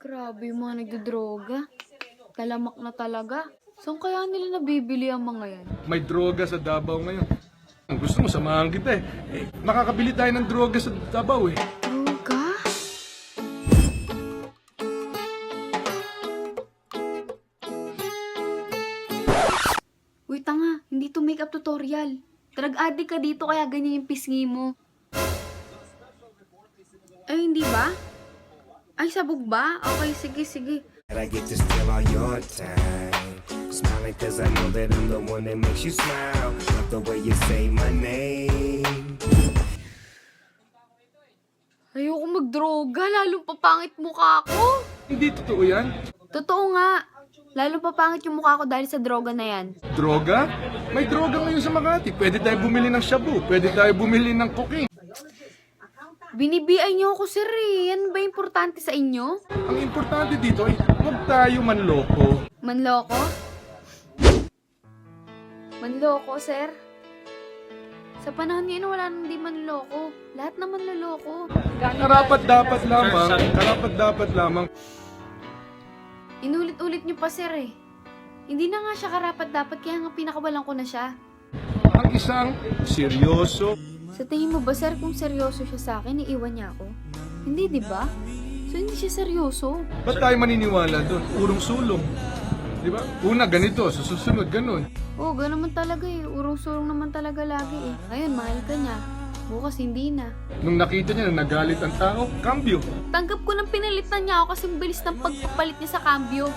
Grabe yung mga nagdodroga. Talamak na talaga. Saan kaya nila nabibili ang mga yan? May droga sa Davao ngayon. Kung gusto mo, samahan kita eh. Makakabili tayo ng droga sa Davao eh. Droga? Uy, tanga. Hindi to makeup tutorial. Drug addict ka dito kaya ganyan yung pisngi mo. Ay, hindi ba? Ay, sabog ba? Okay, sige, sige. I get to steal all your time. Smiling cause I know that I'm the one that makes you smile. Love the way you say my name. Ayoko magdroga, lalong papangit mukha ko. Hindi totoo yan. Totoo nga. Lalong papangit yung mukha ko dahil sa droga na yan. Droga? May droga ngayon sa Makati. Pwede tayo bumili ng shabu. Pwede tayo bumili ng cocaine. Binibiay niyo ako, sir eh. Yan ba importante sa inyo? Ang importante dito ay huwag tayo manloko. Manloko? Manloko, sir? Sa panahon ngayon, wala nang di manloko. Lahat naman loloko. Karapat dapat lamang. Inulit-ulit niyo pa, sir eh. Hindi na nga siya karapat dapat, kaya nga pinakawalan ko na siya. Ang isang seryoso. Sa tingin mo ba, sir, kung seryoso siya sa akin, iiwan niya ako? Hindi, di ba? So, hindi siya seryoso. Ba't tayo maniniwala doon? Urong sulong. Di ba? Una ganito, sa susunod ganun. Oo, gano'n naman talaga eh. Urong-surong naman talaga lagi eh. Ngayon, mahal ka niya. Bukas, hindi na. Nung nakita niya na nagalit ang tao, cambio. Tanggap ko nang pinalitan niya ako kasi ang bilis ng pagpapalit niya sa cambio.